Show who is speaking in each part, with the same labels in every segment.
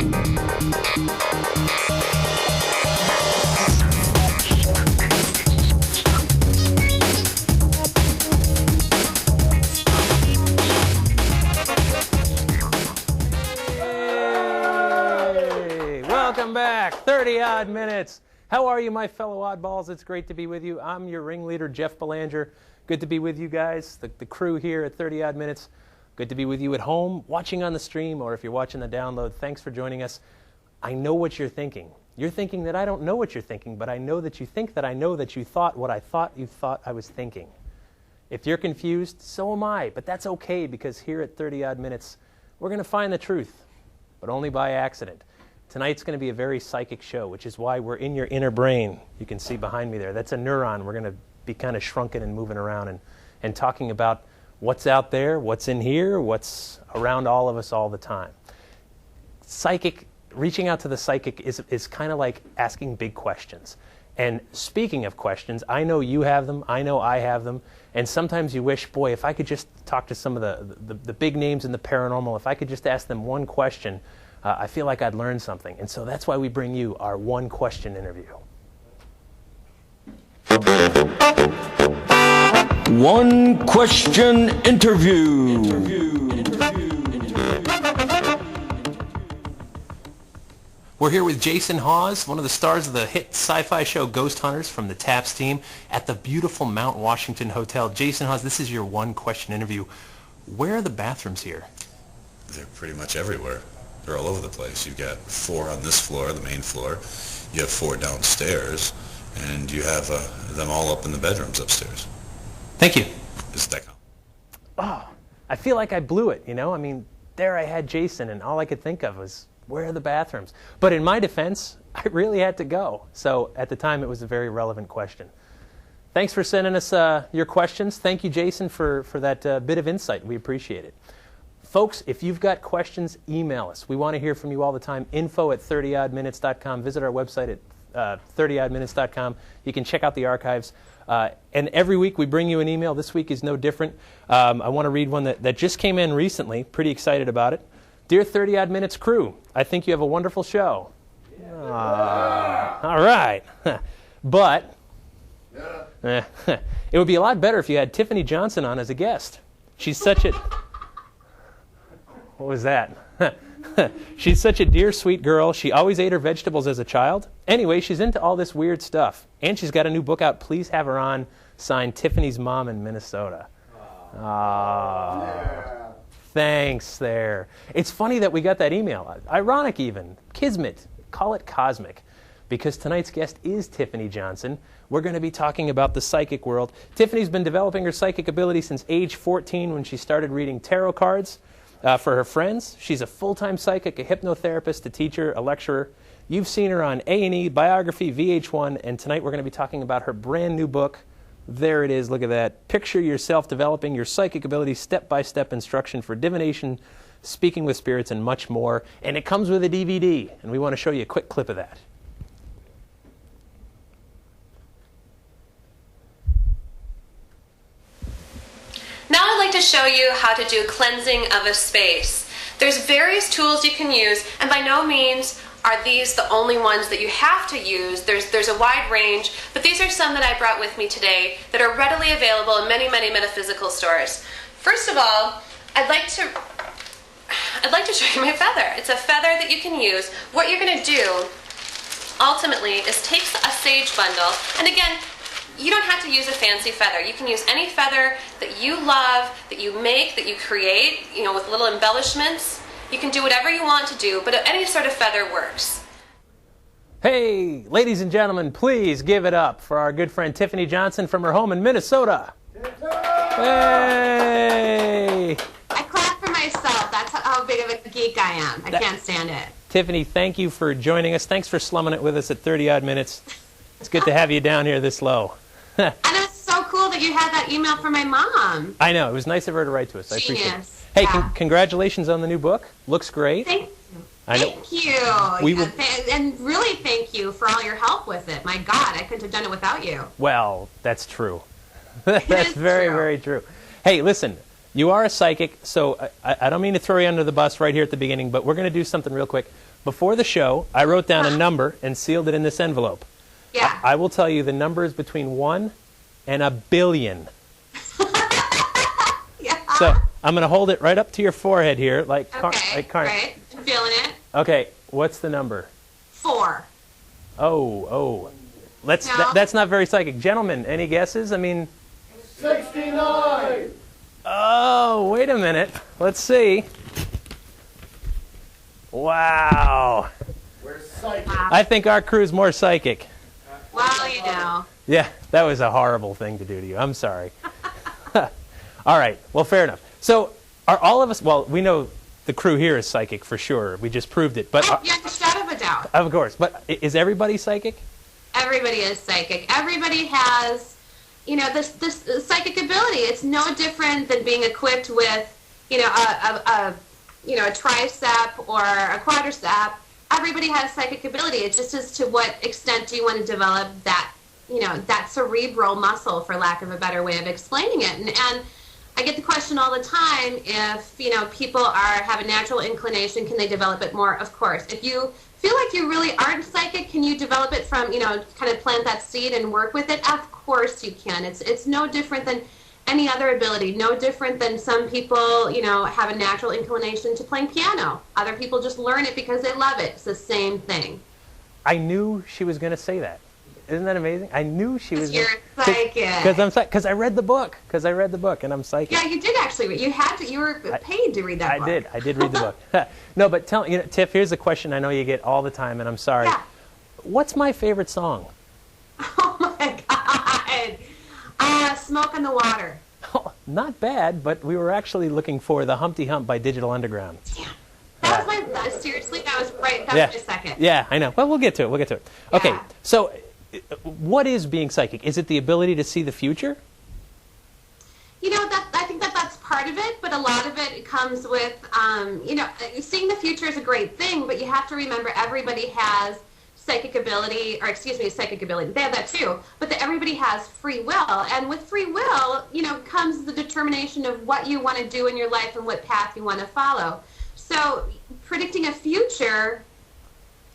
Speaker 1: Welcome back, 30-odd minutes. How are you, my fellow oddballs? It's great to be with you. I'm your ringleader, Jeff Belanger. Good to be with you guys, the crew here at 30-odd minutes. Good to be with you at home, watching on the stream, or if you're watching the download, thanks for joining us. I know what you're thinking. You're thinking that I don't know what you're thinking, but I know that you think that I know that you thought what I thought you thought I was thinking. If you're confused, so am I, but that's okay, because here at 30-odd minutes, we're going to find the truth, but only by accident. Tonight's going to be a very psychic show, which is why we're in your inner brain. You can see behind me there. That's a neuron. We're going to be kind of shrunken and moving around and talking about what's out there, what's in here, what's around all of us all the time. Psychic, reaching out to the psychic is kind of like asking big questions. And speaking of questions, I know you have them, I know I have them, and sometimes you wish, boy, if I could just talk to some of the big names in the paranormal, if I could just ask them one question, I feel like I'd learn something. And so that's why we bring you our one question interview.
Speaker 2: One question interview.
Speaker 1: We're here with Jason Hawes, one of the stars of the hit sci-fi show Ghost Hunters from the TAPS team at the beautiful Mount Washington Hotel. Jason Hawes, this is your one question interview. Where are the bathrooms here?
Speaker 3: They're pretty much everywhere. They're all over the place. You've got 4 on this floor, the main floor. You have 4 downstairs, and you have them all up in the bedrooms upstairs.
Speaker 1: Thank you.
Speaker 3: Does that count?
Speaker 1: Oh, I feel like I blew it, you know? I mean, there I had Jason, and all I could think of was, where are the bathrooms? But in my defense, I really had to go. So at the time, it was a very relevant question. Thanks for sending us your questions. Thank you, Jason, for that bit of insight. We appreciate it. Folks, if you've got questions, email us. We want to hear from you all the time. info@30oddminutes.com. Visit our website at 30oddminutes.com. You can check out the archives. And every week we bring you an email. This week is no different. I want to read one that just came in recently. Pretty excited about it. Dear 30-odd Minutes crew, I think you have a wonderful show. All right. But it would be a lot better if you had Tiffany Johnson on as a guest. She's such a... What was that? She's such a dear, sweet girl. She always ate her vegetables as a child. Anyway, she's into all this weird stuff. And she's got a new book out. Please have her on. Signed, Tiffany's mom in Minnesota. Thanks there. It's funny that we got that email. Ironic even. Kismet. Call it cosmic. Because tonight's guest is Tiffany Johnson. We're going to be talking about the psychic world. Tiffany's been developing her psychic ability since age 14 when she started reading tarot cards. For her friends, she's a full-time psychic, a hypnotherapist, a teacher, a lecturer. You've seen her on A&E, Biography, VH1, and tonight we're going to be talking about her brand new book. There it is, look at that. Picture yourself developing your psychic ability, step-by-step instruction for divination, speaking with spirits, and much more. And it comes with a DVD, and we want to show you a quick clip of that.
Speaker 4: Now I'd like to show you how to do cleansing of a space. There's various tools you can use, and by no means are these the only ones that you have to use. There's a wide range, but these are some that I brought with me today that are readily available in many, many metaphysical stores. First of all, I'd like to show you my feather. It's a feather that you can use. What you're going to do ultimately is take a sage bundle, and again, you don't have to use a fancy feather. You can use any feather that you love, that you make, that you create, you know, with little embellishments. You can do whatever you want to do, but any sort of feather works.
Speaker 1: Hey, ladies and gentlemen, please give it up for our good friend Tiffany Johnson from her home in Minnesota. Hey!
Speaker 5: I clap for myself. That's how big of a geek I am. I can't stand it.
Speaker 1: Tiffany, thank you for joining us. Thanks for slumming it with us at 30-odd minutes. It's good to have you down here this low.
Speaker 5: And it's so cool that you had that email from my mom.
Speaker 1: I know. It was nice of her to write to us. I appreciate it. Hey,
Speaker 5: Yeah.
Speaker 1: Congratulations on the new book. Looks great.
Speaker 5: Thank you. Thank you. And really thank you for all your help with it. My God, I couldn't have done it without you.
Speaker 1: Well, that's true. That's very, very true. Hey, listen, You are a psychic, so I don't mean to throw you under the bus right here at the beginning, but we're going to do something real quick. Before the show, I wrote down a number and sealed it in this envelope.
Speaker 5: Yeah.
Speaker 1: I will tell you the number is between 1 and 1 billion.
Speaker 5: Yeah.
Speaker 1: So I'm going to hold it right up to your forehead here, like
Speaker 5: Okay,
Speaker 1: Carmen.
Speaker 5: right. I'm feeling it.
Speaker 1: Okay, what's the number?
Speaker 5: 4.
Speaker 1: Oh.
Speaker 5: No.
Speaker 1: That's not very psychic. Gentlemen, any guesses? I mean...
Speaker 6: 69!
Speaker 1: Oh, wait a minute. Let's see. Wow.
Speaker 6: We're psychic.
Speaker 1: I think our crew's more psychic.
Speaker 5: Well, you know.
Speaker 1: Yeah, that was a horrible thing to do to you. I'm sorry. All right. Well, fair enough. So are all of us... Well, we know the crew here is psychic for sure. We just proved it. But
Speaker 5: Oh, yeah, the shadow of a doubt.
Speaker 1: of course. But is everybody psychic?
Speaker 5: Everybody is psychic. Everybody has, this psychic ability. It's no different than being equipped with, a tricep or a quadricep. Everybody has psychic ability. It's just as to what extent do you want to develop that, that cerebral muscle, for lack of a better way of explaining it. And I get the question all the time if, people have a natural inclination, can they develop it more? Of course. If you feel like you really aren't psychic, can you develop it from, kind of plant that seed and work with it? Of course you can. It's no different than any other ability. No different than some people, have a natural inclination to playing piano. Other people just learn it because they love it. It's the same thing.
Speaker 1: I knew she was going to say that. Isn't that amazing? I knew she was.
Speaker 5: You're psychic.
Speaker 1: Because I read the book. And I'm psychic.
Speaker 5: Yeah, you did actually. You had to. You were paid to read that book.
Speaker 1: I did read the book. No, but Tiff, here's a question I know you get all the time, and I'm sorry.
Speaker 5: Yeah.
Speaker 1: What's my favorite song?
Speaker 5: Oh my God. Smoke on the Water.
Speaker 1: Oh, not bad, but we were actually looking for the Humpty Hump by Digital Underground.
Speaker 5: Yeah. That was my. Seriously, that was right. That was my second.
Speaker 1: Yeah, I know. Well, we'll get to it. Okay,
Speaker 5: Yeah.
Speaker 1: so what is being psychic? Is it the ability to see the future?
Speaker 5: I think that's part of it, but a lot of it comes with, seeing the future is a great thing, but you have to remember everybody has psychic ability. They have that too, but everybody has free will, and with free will, comes the determination of what you want to do in your life and what path you want to follow. So predicting a future,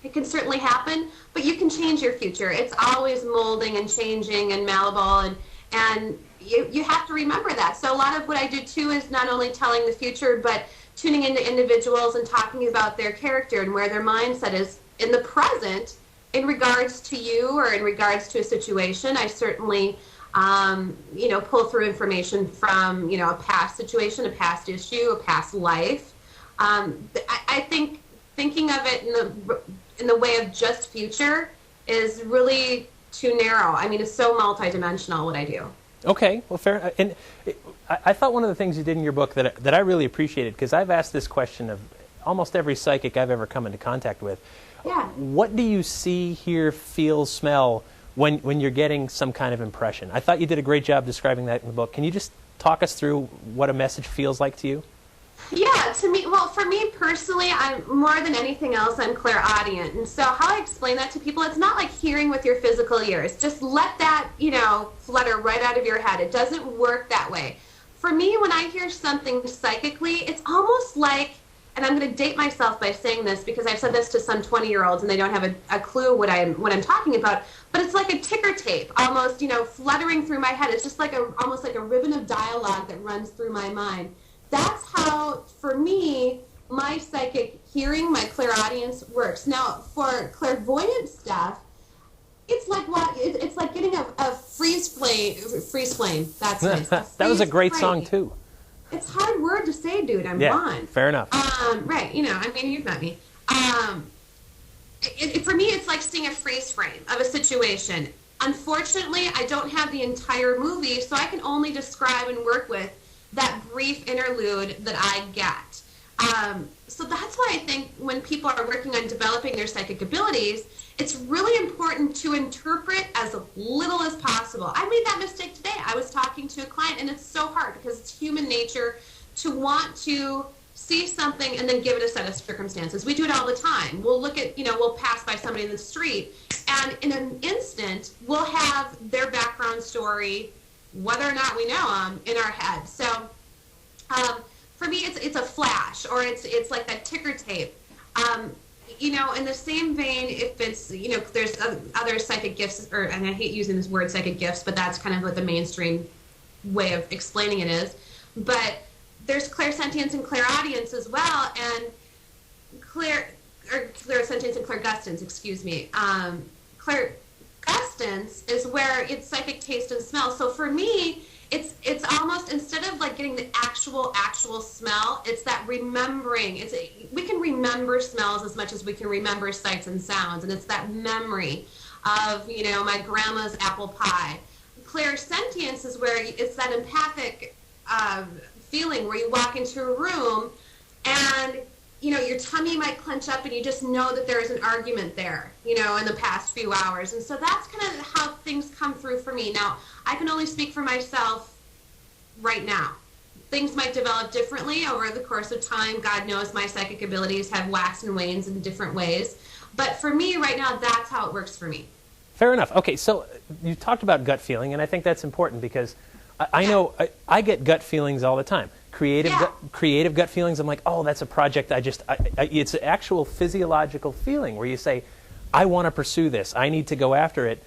Speaker 5: it can certainly happen, but you can change your future. It's always molding and changing and malleable, and you have to remember that. So a lot of what I do too is not only telling the future, but tuning into individuals and talking about their character and where their mindset is in the present in regards to you or in regards to a situation. I certainly, pull through information from, a past situation, a past issue, a past life. I think thinking of it in the way of just future is really too narrow. I mean, it's so multidimensional what I do.
Speaker 1: Okay, well, fair. And I thought one of the things you did in your book that I really appreciated, because I've asked this question of almost every psychic I've ever come into contact with.
Speaker 5: Yeah.
Speaker 1: What do you see, hear, feel, smell when you're getting some kind of impression? I thought you did a great job describing that in the book. Can you just talk us through what a message feels like to you?
Speaker 5: Yeah, for me personally, I'm more than anything else, I'm clairaudient. And so how I explain that to people, it's not like hearing with your physical ears. Just let that, flutter right out of your head. It doesn't work that way. For me, when I hear something psychically, it's almost like, and I'm going to date myself by saying this because I've said this to some 20-year-olds and they don't have a clue what I'm talking about, but it's like a ticker tape, almost, fluttering through my head. It's just almost like a ribbon of dialogue that runs through my mind. That's how, for me, my psychic hearing, my clairaudience works. Now, for clairvoyant stuff, it's like it's like getting a freeze flame. That's nice.
Speaker 1: That was a great song too.
Speaker 5: It's a hard word to say, dude. I'm blonde.
Speaker 1: Fair enough.
Speaker 5: Right. You've met me. For me, it's like seeing a freeze frame of a situation. Unfortunately, I don't have the entire movie, so I can only describe and work with that brief interlude that I get. So that's why I think when people are working on developing their psychic abilities, it's really important to interpret as little as possible. I made that mistake today. I was talking to a client, and it's so hard because it's human nature to want to see something and then give it a set of circumstances. We do it all the time. We'll look at, we'll pass by somebody in the street, and in an instant, we'll have their background story, whether or not we know them, in our head. So For me, it's a flash, or it's like that ticker tape. You know, in the same vein, if it's, you know, there's other psychic gifts, and I hate using this word psychic gifts, but that's kind of what the mainstream way of explaining it is. But there's clairsentience and clairaudience as well, and clairsentience and clairgustance, excuse me. Clairgustance is where it's psychic taste and smell. So for me, it's almost, instead of like getting the actual smell, it's that remembering. We can remember smells as much as we can remember sights and sounds, and it's that memory of, you know, my grandma's apple pie. Clairsentience is where it's that empathic feeling where you walk into a room and, you know, your tummy might clench up and you just know that there is an argument there, you know, in the past few hours. And so that's kind of how things come through for me. Now, I can only speak for myself right now. Things might develop differently over the course of time. God knows my psychic abilities have waxed and wanes in different ways. But for me right now, that's how it works for me.
Speaker 1: Fair enough. Okay, so you talked about gut feeling, and I think that's important because I know I get gut feelings all the time. Creative gut feelings. I'm like, oh, that's a project. It's an actual physiological feeling where you say, I want to pursue this. I need to go after it.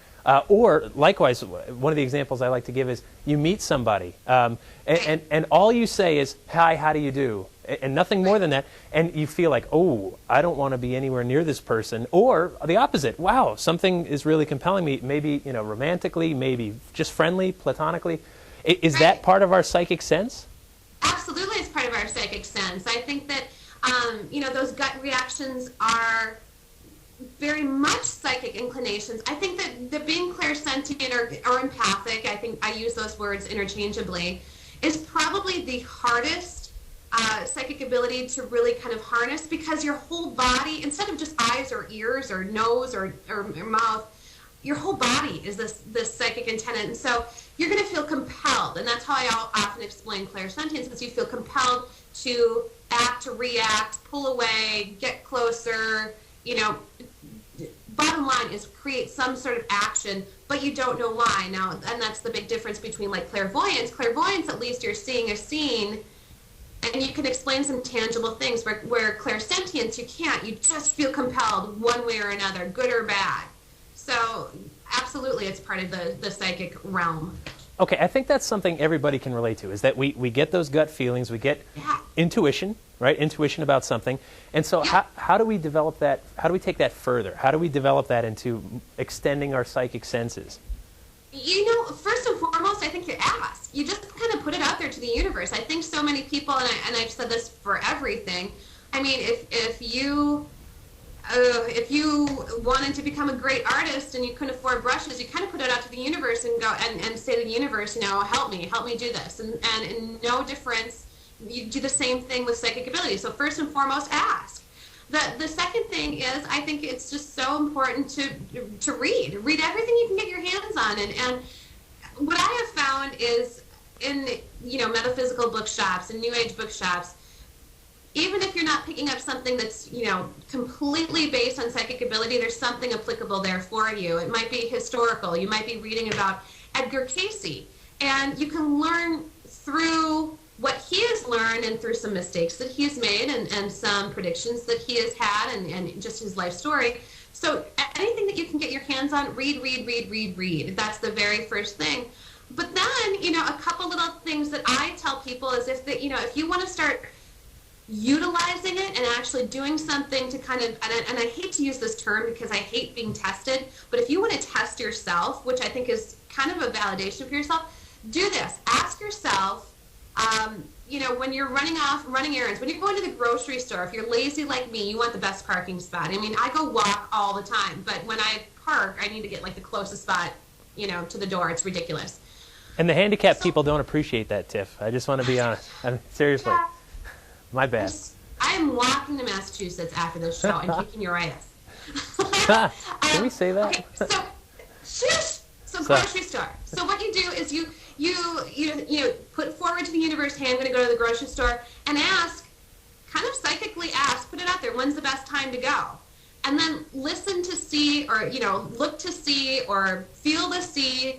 Speaker 1: Or likewise, one of the examples I like to give is you meet somebody, and all you say is, hi, how do you do? And nothing more than that. And you feel like, oh, I don't want to be anywhere near this person. Or the opposite. Wow, something is really compelling me. Maybe, you know, romantically, maybe just friendly, platonically. Is that part of our psychic sense?
Speaker 5: Absolutely, it's part of our psychic sense. I think that, you know, those gut reactions are very much psychic inclinations. I think that being clairsentient or empathic, I think I use those words interchangeably, is probably the hardest psychic ability to really kind of harness, because your whole body, instead of just eyes or ears or nose or mouth, your whole body is this psychic antenna. And so you're going to feel compelled, and that's how I often explain clairsentience, is you feel compelled to act, to react, pull away, get closer, you know. Bottom line is create some sort of action, but you don't know why. Now, and that's the big difference between like clairvoyance. Clairvoyance, at least you're seeing a scene, and you can explain some tangible things, where clairsentience, you can't. You just feel compelled one way or another, good or bad. So absolutely, it's part of the psychic realm.
Speaker 1: Okay, I think that's something everybody can relate to, is that we get those gut feelings, we get intuition, right? Intuition about something. And so how do we develop that? How do we take that further? How do we develop that into extending our psychic senses?
Speaker 5: You know, first and foremost, I think you ask. You just kind of put it out there to the universe. I think so many people, and I've said this for everything, I mean, if you wanted to become a great artist and you couldn't afford brushes, you kind of put it out to the universe and go and say to the universe, you know, help me do this. And in no difference, you do the same thing with psychic ability. So first and foremost, ask. The second thing is, I think it's just so important to read everything you can get your hands on. And what I have found is, in, you know, metaphysical bookshops and New Age bookshops, even if you're not picking up something that's, you know, completely based on psychic ability, there's something applicable there for you. It might be historical. You might be reading about Edgar Cayce, and you can learn through what he has learned and through some mistakes that he has made and some predictions that he has had and just his life story. So anything that you can get your hands on, read. That's the very first thing. But then, you know, a couple little things that I tell people is if you want to start utilizing it and actually doing something to kind of, and I hate to use this term because I hate being tested, but if you want to test yourself, which I think is kind of a validation for yourself, do this. Ask yourself, you know, when you're running errands, when you're going to the grocery store, if you're lazy like me, you want the best parking spot. I mean, I go walk all the time, but when I park, I need to get like the closest spot, you know, to the door. It's ridiculous.
Speaker 1: And the handicapped people don't appreciate that, Tiff. I just want to be honest. I mean, seriously.
Speaker 5: Yeah.
Speaker 1: My bad.
Speaker 5: I'm walking to Massachusetts after this show and kicking your ass.
Speaker 1: Can we say that?
Speaker 5: Okay, so shush. So grocery store. So what you do is you put forward to the universe, hey, I'm going to go to the grocery store, and ask, kind of psychically ask, put it out there, when's the best time to go? And then listen to see, or, you know, look to see or feel to see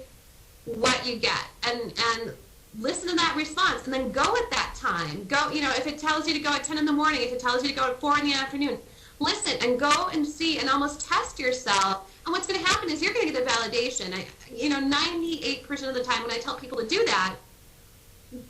Speaker 5: what you get. And listen to that response and then go at that time. Go, if it tells you to go at 10 in the morning, if it tells you to go at 4 in the afternoon, listen and go and see and almost test yourself. And what's going to happen is you're going to get the validation. 98% of the time when I tell people to do that,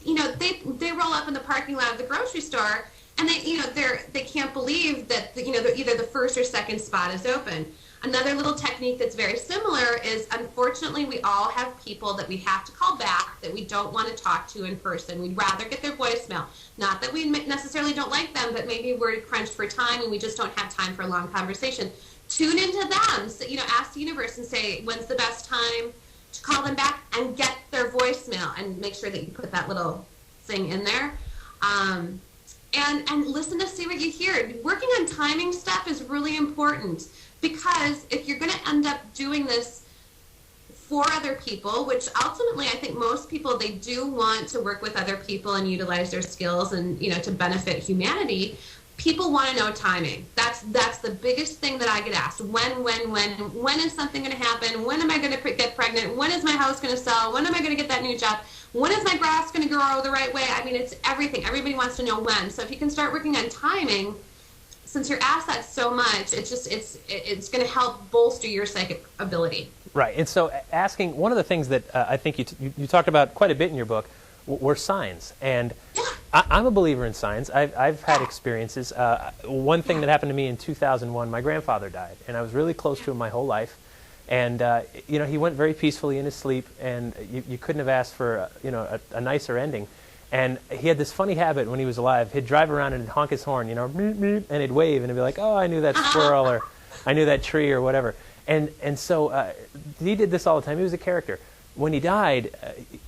Speaker 5: they roll up in the parking lot of the grocery store and they can't believe that either the first or second spot is open. Another little technique that's very similar is, unfortunately, we all have people that we have to call back that we don't want to talk to in person. We'd rather get their voicemail. Not that we necessarily don't like them, but maybe we're crunched for time and we just don't have time for a long conversation. Tune into them. So, ask the universe and say, when's the best time to call them back, and get their voicemail and make sure that you put that little thing in there. And listen to see what you hear. Working on timing stuff is really important, because if you're going to end up doing this for other people, which ultimately I think most people, they do want to work with other people and utilize their skills and, to benefit humanity, people want to know timing. That's the biggest thing that I get asked. When is something going to happen? When am I going to get pregnant? When is my house going to sell? When am I going to get that new job? When is my grass going to grow the right way? I mean, it's everything. Everybody wants to know when. So if you can start working on timing, since you're asked that so much, it's going to help bolster your psychic ability.
Speaker 1: Right. And so asking, one of the things that I think you talked about quite a bit in your book were signs. And I'm a believer in signs. I've had experiences. One thing that happened to me in 2001, my grandfather died, and I was really close to him my whole life. And, he went very peacefully in his sleep, and you couldn't have asked for, a nicer ending. And he had this funny habit when he was alive. He'd drive around and he'd honk his horn, meep, meep, and he'd wave, and he'd be like, oh, I knew that squirrel, or I knew that tree, or whatever. And so he did this all the time. He was a character. When he died,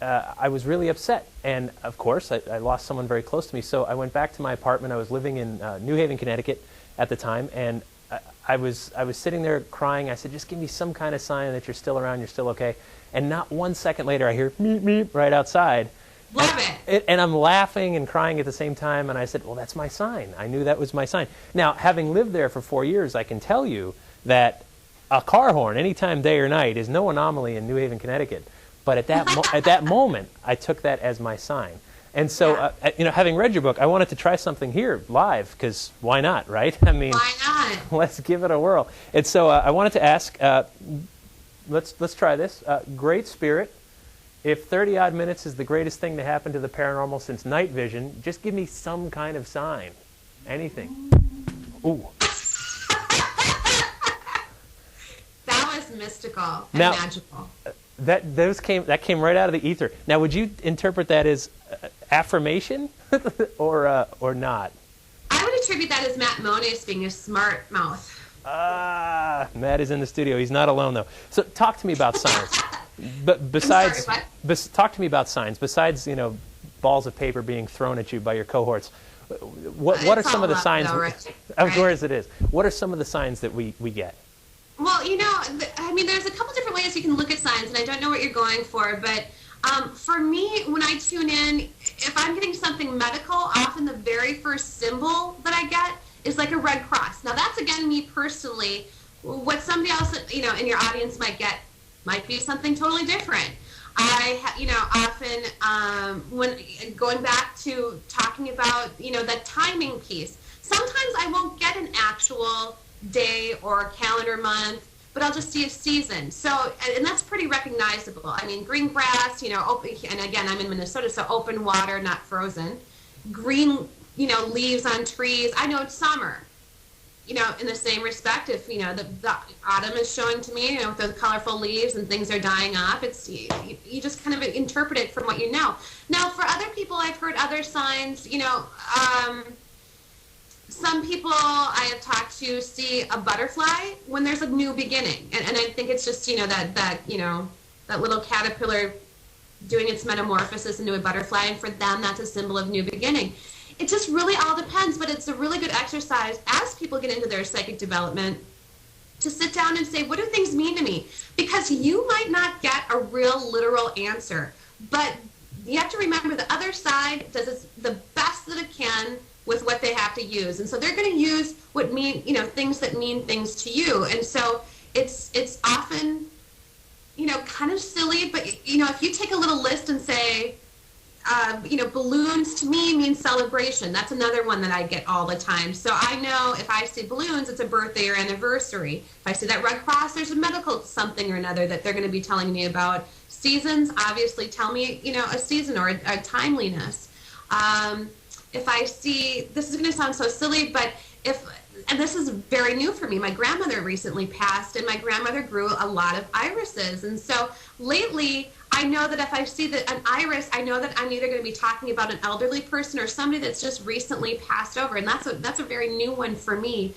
Speaker 1: I was really upset. And, of course, I lost someone very close to me. So I went back to my apartment. I was living in New Haven, Connecticut at the time, and I was sitting there crying. I said, just give me some kind of sign that you're still around, you're still okay. And not 1 second later, I hear meep, meep right outside.
Speaker 5: Love it.
Speaker 1: And I'm laughing and crying at the same time, and I said, well, that's my sign. I knew that was my sign. Now, having lived there for 4 years, I can tell you that a car horn, anytime day or night, is no anomaly in New Haven, Connecticut. But at that moment, I took that as my sign. And so, having read your book, I wanted to try something here live, because why not, right? I mean,
Speaker 5: why not?
Speaker 1: Let's give it a whirl. And so I wanted to ask, let's try this. Great Spirit, if 30-odd minutes is the greatest thing to happen to the paranormal since night vision, just give me some kind of sign. Anything. Ooh.
Speaker 5: That was mystical and magical.
Speaker 1: That came right out of the ether. Now, would you interpret that as affirmation or not?
Speaker 5: I would attribute that as Matt Moniz being a smart mouth.
Speaker 1: Matt is in the studio. He's not alone, though. So talk to me about signs. But besides, talk to me about signs. Besides, balls of paper being thrown at you by your cohorts, what are some of the signs?
Speaker 5: Though, right?
Speaker 1: Of course it is. What are some of the signs that we get?
Speaker 5: Well, there's a couple different ways you can look at signs, and I don't know what you're going for, but for me, when I tune in, if I'm getting something medical, often the very first symbol that I get is like a red cross. Now, that's, again, me personally. What somebody else, in your audience might be something totally different. Often, when going back to talking about, that timing piece, sometimes I won't get an actual day or calendar month, but I'll just see a season. So, and that's pretty recognizable. I mean, green grass, open, and again, I'm in Minnesota, so open water, not frozen. Green, leaves on trees. I know it's summer. In the same respect, if, the autumn is showing to me, with those colorful leaves and things are dying off, it's, you just kind of interpret it from what you know. Now, for other people, I've heard other signs, some people I have talked to see a butterfly when there's a new beginning. And I think it's just, that little caterpillar doing its metamorphosis into a butterfly. And for them, that's a symbol of new beginning. It just really all depends, but it's a really good exercise as people get into their psychic development to sit down and say, what do things mean to me? Because you might not get a real literal answer, but you have to remember the other side does the best that it can with what they have to use. And so they're going to use things that mean things to you. And so it's often, kind of silly, but, if you take a little list and say, balloons to me mean celebration. That's another one that I get all the time. So I know if I see balloons, it's a birthday or anniversary. If I see that red cross, there's a medical something or another that they're going to be telling me about. Seasons obviously tell me, a season or a timeliness. If I see, this is going to sound so silly, but and this is very new for me. My grandmother recently passed, and my grandmother grew a lot of irises. And so lately, I know that if I see an iris, I know that I'm either going to be talking about an elderly person or somebody that's just recently passed over. And that's a very new one for me.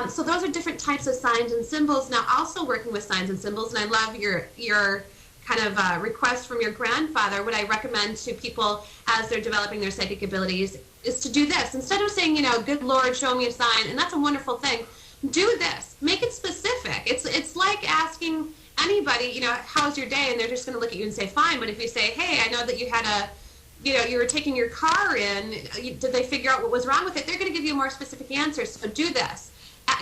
Speaker 5: So those are different types of signs and symbols. Now, also working with signs and symbols, and I love your kind of request from your grandfather. What I recommend to people as they're developing their psychic abilities is to do this. Instead of saying, good Lord, show me a sign, and that's a wonderful thing, do this. Make it specific. It's like asking anybody, how's your day? And they're just going to look at you and say, fine. But if you say, hey, I know that you had you were taking your car in, did they figure out what was wrong with it? They're going to give you a more specific answer. So do this.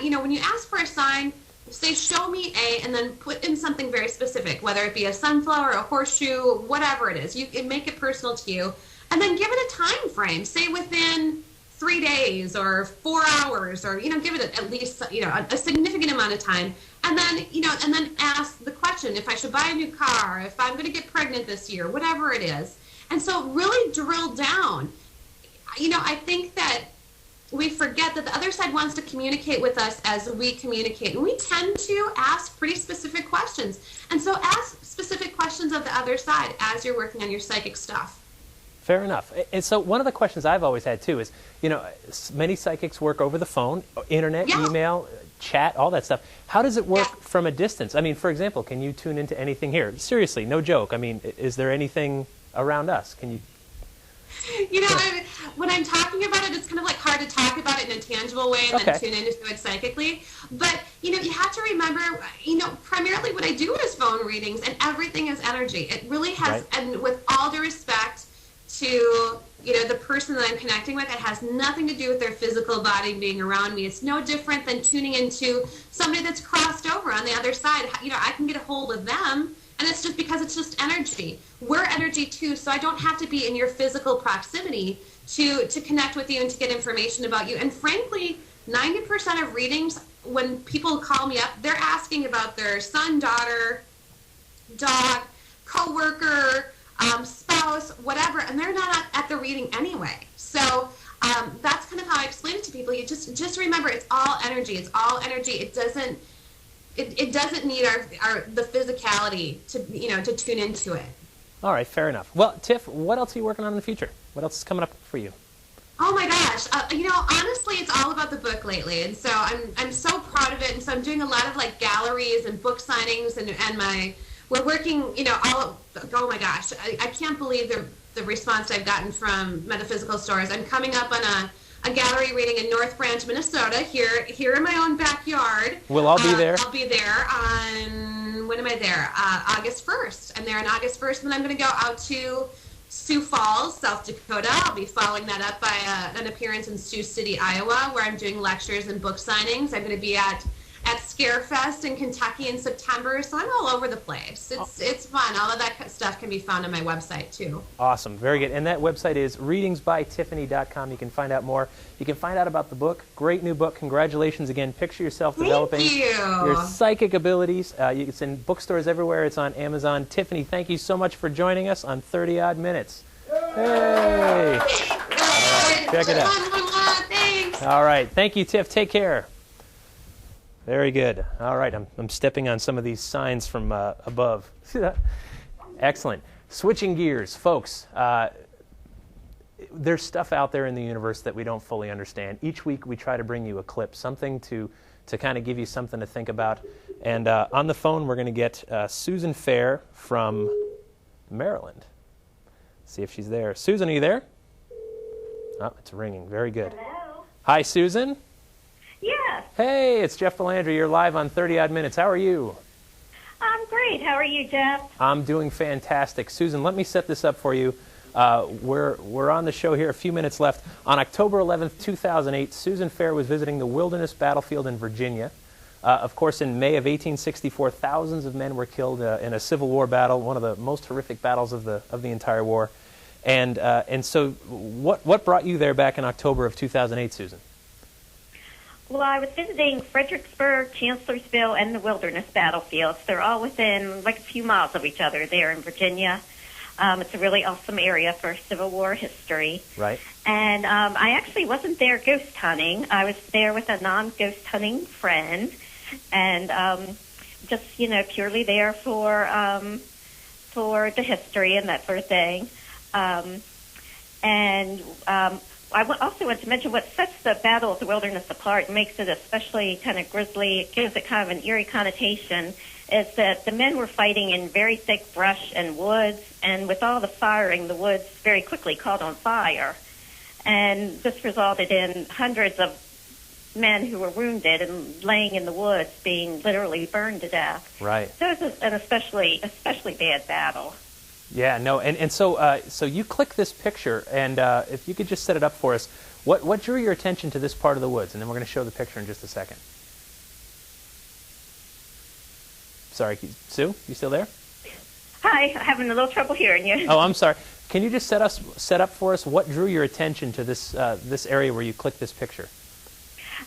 Speaker 5: When you ask for a sign, say, show me and then put in something very specific, whether it be a sunflower, a horseshoe, whatever it is. You can make it personal to you. And then give it a time frame. Say within 3 days or 4 hours, or give it at least a significant amount of time. And then and then ask the question: if I should buy a new car, if I'm going to get pregnant this year, whatever it is. And so really drill down. I think that we forget that the other side wants to communicate with us as we communicate, and we tend to ask pretty specific questions. And so ask specific questions of the other side as you're working on your psychic stuff.
Speaker 1: Fair enough. And so one of the questions I've always had too is, many psychics work over the phone, internet, email, chat, all that stuff. How does it work from a distance? I mean, for example, can you tune into anything here? Seriously, no joke. I mean, is there anything around us? Can you?
Speaker 5: When I'm talking about it, it's kind of like hard to talk about it in a tangible way and then tune into it psychically. But, you have to remember, primarily what I do is phone readings, and everything is energy. It really has, and with all due respect to, the person that I'm connecting with, it has nothing to do with their physical body being around me. It's no different than tuning into somebody that's crossed over on the other side. I can get a hold of them. And it's just because it's just energy. We're energy too, so I don't have to be in your physical proximity to connect with you and to get information about you. And frankly, 90% of readings, when people call me up, they're asking about their son, daughter, dog, coworker, spouse, whatever, and they're not at the reading anyway. So that's kind of how I explain it to people. You just remember, it's all energy. It's all energy. It doesn't need the physicality to tune into it.
Speaker 1: All right, fair enough. Well, Tiff, what else are you working on in the future? What else is coming up for you?
Speaker 5: Oh my gosh, honestly, it's all about the book lately, and so I'm so proud of it. And so I'm doing a lot of galleries and book signings, and we're working, oh my gosh, I can't believe the response I've gotten from metaphysical stores. I'm coming up on a gallery reading in North Branch, Minnesota, here in my own backyard.
Speaker 1: We'll all be there.
Speaker 5: I'll be there on, when am I there? August 1st. I'm there on August 1st, and then I'm going to go out to Sioux Falls, South Dakota. I'll be following that up by an appearance in Sioux City, Iowa, where I'm doing lectures and book signings. I'm going to be at Scarefest in Kentucky in September, so I'm all over the place. It's fun. All of that stuff can be found on my website, too.
Speaker 1: Awesome. Very good. And that website is readingsbytiffany.com. You can find out more. You can find out about the book. Great new book. Congratulations again. Picture yourself developing your psychic abilities. It's in bookstores everywhere. It's on Amazon. Tiffany, thank you so much for joining us on 30 Odd Minutes. Hey! Right, check it out.
Speaker 5: Thanks.
Speaker 1: All right. Thank you, Tiff. Take care. Very good. All right, I'm stepping on some of these signs from above. See that? Excellent. Switching gears, folks. There's stuff out there in the universe that we don't fully understand. Each week we try to bring you a clip, something to kind of give you something to think about. And on the phone we're going to get Susan Fair from Maryland. See if she's there. Susan, are you there? Oh, it's ringing. Very good.
Speaker 6: Hello.
Speaker 1: Hi, Susan.
Speaker 6: Yes.
Speaker 1: Hey, it's Jeff Belanger. You're live on 30 Odd Minutes. How are you?
Speaker 6: I'm great. How are you, Jeff?
Speaker 1: I'm doing fantastic. Susan, let me set this up for you. We're on the show here, a few minutes left. On October 11th, 2008, Susan Fair was visiting the Wilderness Battlefield in Virginia. Of course, in May of 1864, thousands of men were killed in a Civil War battle, one of the most horrific battles of the entire war. And so what brought you there back in October of 2008, Susan?
Speaker 6: Well, I was visiting Fredericksburg, Chancellorsville, and the Wilderness Battlefields. They're all within like a few miles of each other there in Virginia. It's a really awesome area for Civil War history.
Speaker 1: Right.
Speaker 6: And I actually wasn't there ghost hunting. I was there with a non-ghost hunting friend, and just, purely there for the history and that sort of thing. I also want to mention what sets the Battle of the Wilderness apart and makes it especially kind of grisly, it gives it kind of an eerie connotation, is that the men were fighting in very thick brush and woods, and with all the firing, the woods very quickly caught on fire. And this resulted in hundreds of men who were wounded and laying in the woods being literally burned to death.
Speaker 1: Right.
Speaker 6: So it was an especially bad battle.
Speaker 1: Yeah, no, and so you click this picture, and if you could just set it up for us, what drew your attention to this part of the woods? And then we're going to show the picture in just a second. Sorry, Sue, you still there?
Speaker 6: Hi, having a little trouble hearing you.
Speaker 1: Oh, I'm sorry. Can you just set up for us what drew your attention to this area where you clicked this picture?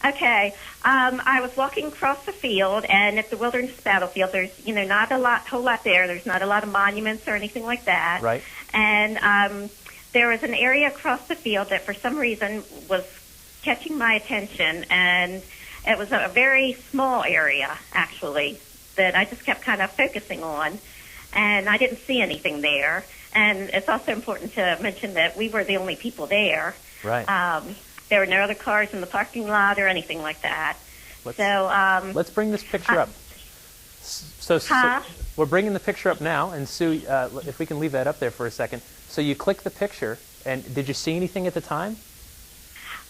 Speaker 6: Okay. I was walking across the field, and at the Wilderness Battlefield, there's, not a whole lot there. There's not a lot of monuments or anything like that.
Speaker 1: Right.
Speaker 6: And there was an area across the field that for some reason was catching my attention, and it was a very small area, actually, that I just kept kind of focusing on, and I didn't see anything there. And it's also important to mention that we were the only people there.
Speaker 1: Right.
Speaker 6: There were no other cars in the parking lot or anything like that.
Speaker 1: Let's bring this picture up. So we're bringing the picture up now, and Sue, if we can leave that up there for a second. So you click the picture, and did you see anything at the time?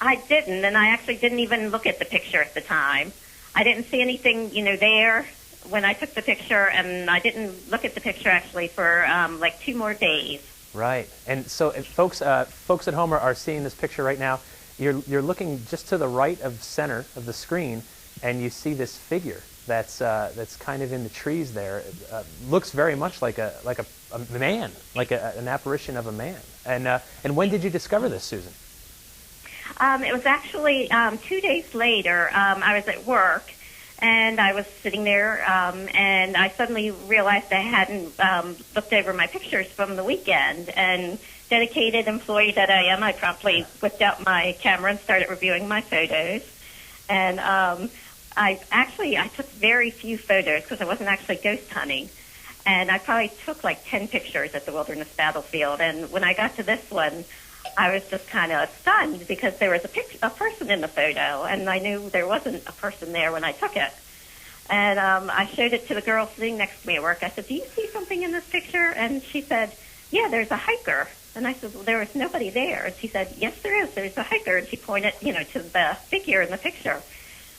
Speaker 6: I didn't, and I actually didn't even look at the picture at the time. I didn't see anything, there when I took the picture, and I didn't look at the picture actually for like 2 more days. Right.
Speaker 1: And so if folks at home are seeing this picture right now. You're looking just to the right of center of the screen, and you see this figure that's kind of in the trees there. Looks very much like a man, like an apparition of a man. And when did you discover this, Susan?
Speaker 6: It was actually 2 days later. I was at work, and I was sitting there, and I suddenly realized I hadn't looked over my pictures from the weekend. And dedicated employee that I am, I promptly whipped out my camera and started reviewing my photos. And I took very few photos because I wasn't actually ghost hunting. And I probably took like 10 pictures at the Wilderness Battlefield. And when I got to this one, I was just kind of stunned because there was a person in the photo, and I knew there wasn't a person there when I took it. And I showed it to the girl sitting next to me at work. I said, "Do you see something in this picture?" And she said, "Yeah, there's a hiker." And I said, "Well, there was nobody there." And she said, "Yes, there is. There's a hiker." And she pointed, to the figure in the picture.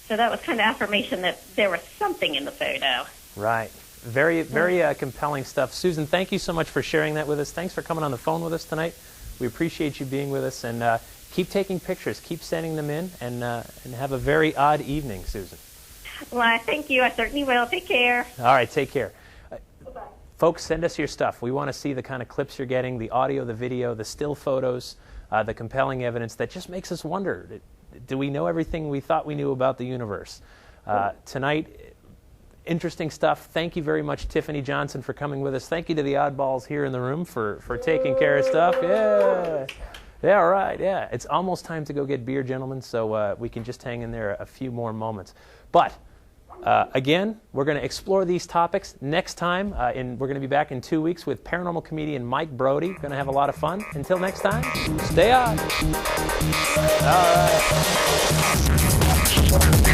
Speaker 6: So that was kind of affirmation that there was something in the photo.
Speaker 1: Right. Very, very compelling stuff. Susan, thank you so much for sharing that with us. Thanks for coming on the phone with us tonight. We appreciate you being with us. And keep taking pictures. Keep sending them in. And have a very odd evening, Susan.
Speaker 6: Well, thank you. I certainly will. Take care.
Speaker 1: All right. Take care. Folks, send us your stuff. We want to see the kind of clips you're getting, the audio, the video, the still photos, the compelling evidence that just makes us wonder, do we know everything we thought we knew about the universe? Tonight, interesting stuff. Thank you very much, Tiffany Johnson, for coming with us. Thank you to the oddballs here in the room for taking care of stuff. Yeah. Yeah, all right. Yeah. It's almost time to go get beer, gentlemen, so we can just hang in there a few more moments. But again, we're going to explore these topics next time. We're going to be back in 2 weeks with paranormal comedian Mike Brody. Going to have a lot of fun. Until next time, stay on. All right.